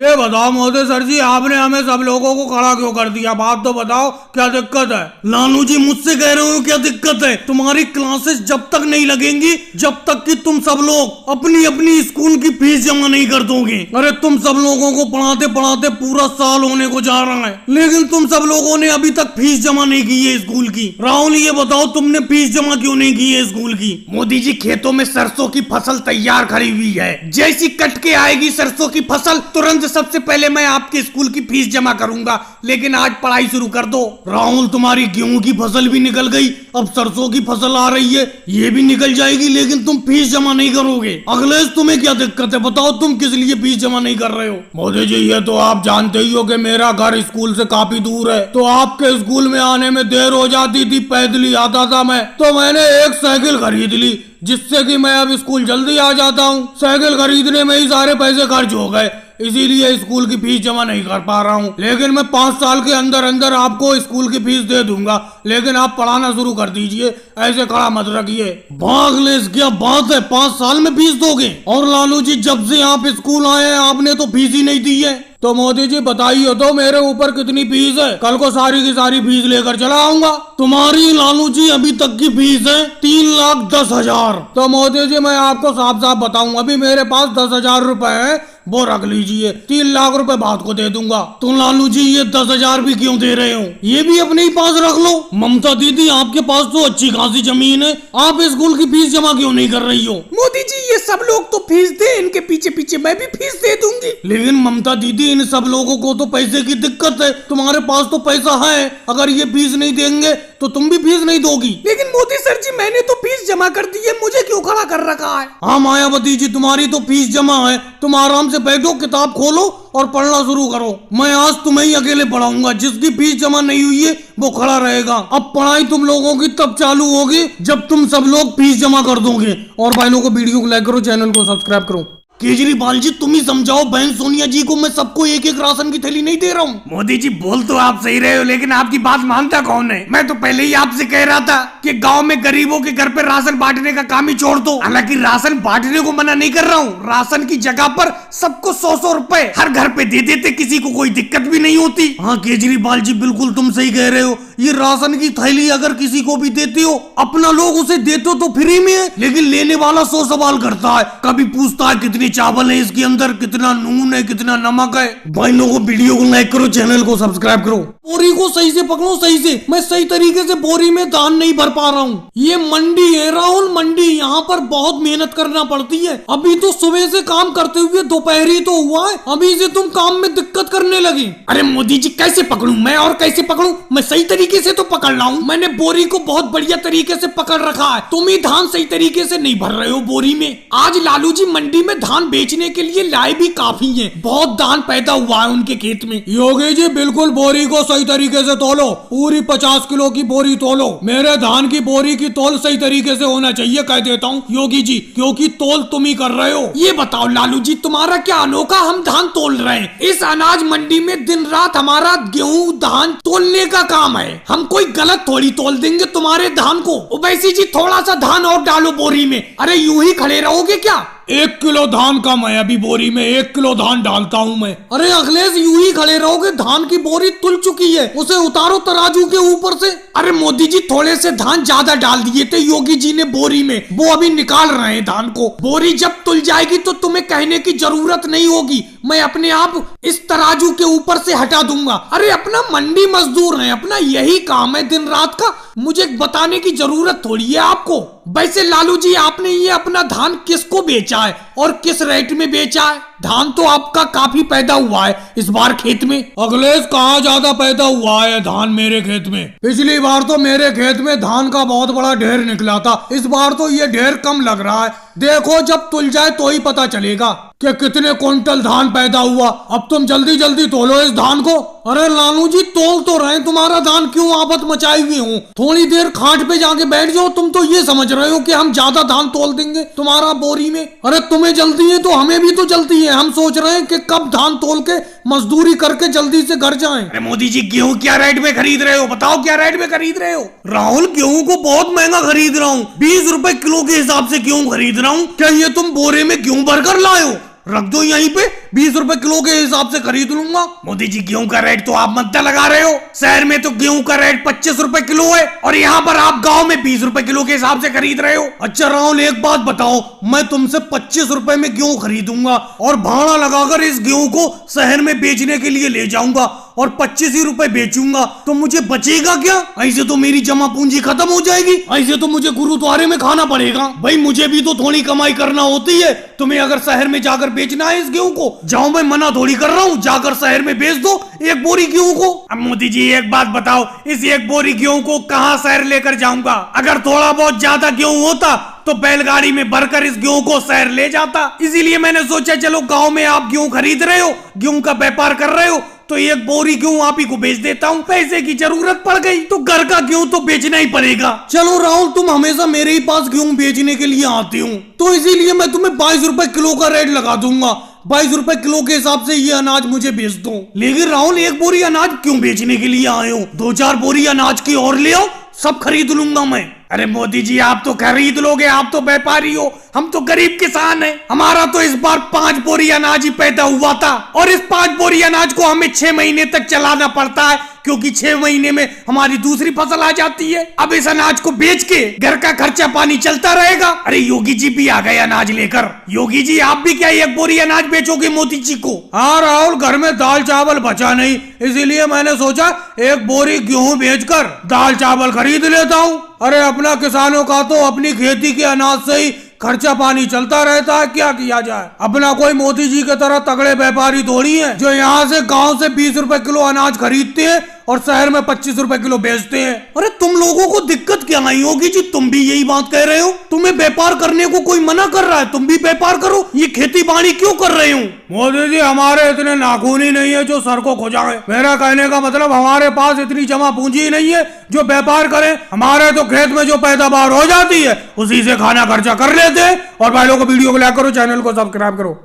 ये बताओ मोदी सर जी, आपने हमें सब लोगों को खड़ा क्यों कर दिया? बात तो बताओ, क्या दिक्कत है? लालू जी मुझसे कह रहे हो क्या दिक्कत है? तुम्हारी क्लासेस जब तक नहीं लगेंगी, जब तक कि तुम सब लोग अपनी अपनी स्कूल की फीस जमा नहीं कर दोगे। अरे तुम सब लोगों को पढ़ाते पढ़ाते पूरा साल होने को जा रहा है, लेकिन तुम सब लोगों ने अभी तक फीस जमा नहीं की है स्कूल की। राहुल ये बताओ, तुमने फीस जमा क्यों नहीं की है स्कूल की? मोदी जी, खेतों में सरसों की फसल तैयार खड़ी हुई है, जैसी कट के आएगी सरसों की फसल तुरंत सबसे पहले मैं आपके स्कूल की फीस जमा करूंगा, लेकिन आज पढ़ाई शुरू कर दो। राहुल तुम्हारी गेहूं की फसल भी निकल गई, अब सरसों की फसल आ रही है, ये भी निकल जाएगी, लेकिन तुम फीस जमा नहीं करोगे। अखिलेश तुम्हें क्या दिक्कत है? बताओ तुम किस लिए फीस जमा नहीं कर रहे हो? मोदी जी ये तो आप जानते ही हो कि मेरा घर स्कूल से काफी दूर है, तो आपके स्कूल में आने में देर हो जाती थी, पैदल ही आता था मैं, तो मैंने एक साइकिल खरीद ली, जिससे कि मैं अब स्कूल जल्दी आ जाता हूँ। साइकिल खरीदने में ही सारे पैसे खर्च हो गए, इसीलिए स्कूल की फीस जमा नहीं कर पा रहा हूँ। लेकिन मैं 5 साल के अंदर अंदर आपको स्कूल की फीस दे दूंगा, लेकिन आप पढ़ाना शुरू कर दीजिए, ऐसे खड़ा मत रखिए। भागलेस क्या बात है, 5 साल में फीस दोगे? और लालू जी जब से आप स्कूल आए हैं आपने तो फीस ही नहीं दी है। तो मोदी जी बताइए तो मेरे ऊपर कितनी फीस है, कल को सारी की सारी फीस लेकर चला आऊंगा। तुम्हारी लालू जी अभी तक की फीस है 3,10,000। तो मोदी जी मैं आपको साफ साफ बताऊं, अभी मेरे पास 10,000 रुपए है, वो रख लीजिए, 3 लाख रुपए बाद को दे दूंगा। तो लालू जी ये 10,000 भी क्यों दे रहे हो? ये भी अपने ही पास रख लो। ममता दीदी आपके पास तो अच्छी खासी जमीन है, आप स्कूल की फीस जमा क्यों नहीं कर रही हो? मोदी जी ये सब लोग तो फीस दे, इनके पीछे पीछे मैं भी फीस दे दूंगी। लेकिन ममता दीदी इन सब लोगों को तो पैसे की दिक्कत है, तुम्हारे पास तो पैसा है, अगर ये फीस नहीं देंगे तो तुम भी फीस नहीं दोगी। लेकिन मोदी सर जी मैंने तो फीस जमा कर दी है, मुझे क्यों खड़ा कर रखा है? हाँ मायावती जी तुम्हारी तो फीस जमा है, तुम आराम से बैठो, किताब खोलो और पढ़ना शुरू करो। मैं आज तुम्हें ही अकेले पढ़ाऊंगा, जिसकी फीस जमा नहीं हुई है वो खड़ा रहेगा। अब पढ़ाई तुम लोगों की तब चालू होगी जब तुम सब लोग फीस जमा कर दोगे। और भाइयों को वीडियो को लाइक करो, चैनल को सब्सक्राइब करो। केजरीवाल जी तुम ही समझाओ बहन सोनिया जी को, मैं सबको एक एक राशन की थैली नहीं दे रहा हूँ। मोदी जी बोल तो आप सही रहे हो, लेकिन आपकी बात मानता कौन है? मैं तो पहले ही आपसे कह रहा था कि गांव में गरीबों के घर पे राशन बांटने का काम ही छोड़ दो। हालांकि राशन बांटने को मना नहीं कर रहा हूँ, राशन की जगह पर सबको 100-100 रुपए हर घर पे दे देते, किसी को कोई दिक्कत भी नहीं होती। हाँ केजरीवाल जी बिल्कुल तुम सही कह रहे हो, ये राशन की थैली अगर किसी को भी देते हो, अपना लोग उसे देते हो तो फ्री में है, लेकिन लेने वाला 100 सवाल करता है, कभी पूछता है कितनी चावल है इसके अंदर, कितना नून है, कितना नमक है। भाई लोगों वीडियो को लाइक करो, चैनल को सब्सक्राइब करो। बोरी को सही से पकड़ो, सही से, मैं सही तरीके से बोरी में धान नहीं भर पा रहा हूँ। ये मंडी है राहुल, मंडी, यहाँ पर बहुत मेहनत करना पड़ती है। अभी तो सुबह से काम करते हुए दोपहरी तो हुआ है, अभी से तुम काम में दिक्कत करने लगे। अरे मोदी जी कैसे पकड़ूं मैं, और कैसे पकड़ूं? मैं सही तरीके से तो पकड़ रहा हूँ, मैंने बोरी को बहुत बढ़िया तरीके से पकड़ रखा है, तुम ही धान सही तरीके से नहीं भर रहे हो बोरी में। आज लालू जी मंडी में धान बेचने के लिए लाए भी काफी हैं, बहुत धान पैदा हुआ है उनके खेत में। योगी जी बिल्कुल बोरी को सही तरीके से तोलो, पूरी 50 किलो की बोरी तोलो। मेरे धान की बोरी की तोल सही तरीके से होना चाहिए, कह देता हूँ योगी जी, क्योंकि तोल तुम ही कर रहे हो। ये बताओ लालू जी तुम्हारा क्या अनोखा, हम धान तोल रहे हैं, इस अनाज मंडी में दिन रात हमारा गेहूं धान तोलने का काम है, हम कोई गलत थोड़ी तोल देंगे तुम्हारे धान को। वैसी जी थोड़ा सा धान और डालो बोरी में, अरे यूं ही खड़े रहोगे क्या? 1 किलो धान का मैं अभी बोरी में 1 किलो धान डालता हूँ मैं। अरे अखिलेश यूं ही खड़े रहोगे, धान की बोरी तुल चुकी है, उसे उतारो तराजू के ऊपर से। अरे मोदी जी थोड़े से धान ज्यादा डाल दिए थे योगी जी ने बोरी में, वो अभी निकाल रहे हैं धान को। बोरी जब तुल जाएगी तो तुम्हें कहने की जरूरत नहीं होगी, मैं अपने आप इस तराजू के ऊपर से हटा दूंगा। अरे अपना मंडी मजदूर है, अपना यही काम है दिन रात का, मुझे बताने की जरूरत थोड़ी है आपको। वैसे लालू जी आपने ये अपना धान किसको बेचा है और किस रेट में बेचा है? धान तो आपका काफी पैदा हुआ है इस बार खेत में। अखिलेश कहाँ ज्यादा पैदा हुआ है धान मेरे खेत में? पिछली बार तो मेरे खेत में धान का बहुत बड़ा ढेर निकला था, इस बार तो ये ढेर कम लग रहा है। देखो जब तुल जाए तो ही पता चलेगा कि कितने क्विंटल धान पैदा हुआ। अब तुम जल्दी जल्दी तोलो इस धान को। अरे लालू जी तोल तो रहे, तुम्हारा धान क्यों आफत मचाई हुई हूँ? थोड़ी देर खाट पे जाके बैठ जाओ, तुम तो ये समझ रहे हो कि हम ज्यादा धान तोल देंगे तुम्हारा बोरी में। अरे तुम्हें जल्दी है तो हमें भी तो जल्दी है, हम सोच रहे हैं कि कब धान तोल के मजदूरी करके जल्दी से घर जाएं। अरे मोदी जी गेहूं क्या रेट में खरीद रहे हो, बताओ क्या रेट में खरीद रहे हो? राहुल गेहूं को बहुत महंगा खरीद रहा हूँ, 20 रुपए किलो के हिसाब से गेहूं खरीद रहा हूँ। क्या ये तुम बोरे में गेहूं भरकर लाए हो? रख दो यहीं पे, ₹20 किलो के हिसाब से खरीद लूंगा। मोदी जी गेहूं का रेट तो आप मद्दा लगा रहे हो। शहर में तो गेहूं का रेट ₹25 किलो है और यहाँ पर आप गांव में ₹20 किलो के हिसाब से खरीद रहे हो। अच्छा राहुल एक बात बताओ, मैं तुमसे ₹25 में गेहूं खरीदूंगा और भाड़ा लगाकर इस गेहूं को शहर में बेचने के लिए ले जाऊंगा और 25 ही रुपए बेचूंगा, तो मुझे बचेगा क्या? ऐसे तो मेरी जमा पूंजी खत्म हो जाएगी। ऐसे तो मुझे गुरुद्वारे में खाना पड़ेगा। भाई मुझे भी तो थोड़ी कमाई करना होती है। तुम्हें अगर शहर में जाकर बेचना है इस गेहूं को, जाओ, मैं मना थोड़ी कर रहा हूँ, जाकर शहर में बेच दो एक बोरी गेहूं को। अब मोदी जी एक बात बताओ, इस एक बोरी गेहूं को कहाँ शहर लेकर जाऊंगा? अगर थोड़ा बहुत ज्यादा गेहूं होता तो बैलगाड़ी में भरकर इस गेहूं को शहर ले जाता। इसीलिए मैंने सोचा चलो गांव में आप गेहूं खरीद रहे हो, गेहूं का व्यापार कर रहे हो, तो एक बोरी गेहूं आप ही को बेच देता हूँ। पैसे की जरूरत पड़ गई तो घर का गेहूं तो बेचना ही पड़ेगा। चलो राहुल, तुम हमेशा मेरे ही पास गेहूं बेचने के लिए आती हूँ, तो इसीलिए मैं तुम्हें ₹22 किलो का रेट लगा दूंगा। ₹22 किलो के हिसाब से ये अनाज मुझे बेच दो। लेकिन राहुल एक बोरी अनाज क्यों बेचने के लिए आए हो? 2-4 बोरी अनाज की और ले आओ, सब खरीद लूंगा मैं। अरे मोदी जी आप तो खरीद लोगे, आप तो व्यापारी हो, हम तो गरीब किसान हैं। हमारा तो इस बार 5 बोरी अनाज ही पैदा हुआ था और इस 5 बोरी अनाज को हमें 6 महीने तक चलाना पड़ता है, क्योंकि 6 महीने में हमारी दूसरी फसल आ जाती है। अब इस अनाज को बेच के घर का खर्चा पानी चलता रहेगा। अरे योगी जी भी आ गए अनाज लेकर। योगी जी आप भी क्या एक बोरी अनाज बेचोगे मोदी जी को? हाँ राहुल, घर में दाल चावल बचा नहीं, इसीलिए मैंने सोचा एक बोरी गेहूं बेचकर दाल चावल खरीद लेता हूँ। अरे अपना किसानों का तो अपनी खेती के अनाज से ही खर्चा पानी चलता रहता है, क्या किया जाए। अपना कोई मोदी जी की तरह तगड़े व्यापारी थोड़ी है जो यहाँ से गांव से ₹20 किलो अनाज खरीदते हैं और शहर में ₹25 किलो बेचते हैं। अरे तुम लोगों को दिक्कत क्या आई होगी जी? तुम भी यही बात कह रहे हो? तुम्हें व्यापार करने को कोई मना कर रहा है? तुम भी व्यापार करो, ये खेती बाड़ी क्यों कर रहे हो? मोदी जी हमारे इतने नाखून ही नहीं है जो सर को खुजाए। मेरा कहने का मतलब हमारे पास इतनी जमा पूंजी ही नहीं है जो व्यापार करें। हमारे तो खेत में जो पैदावार हो जाती है उसी से खाना खर्चा कर लेते हैं। और भाई लोगों को वीडियो को लाइक करो, चैनल को सब्सक्राइब करो।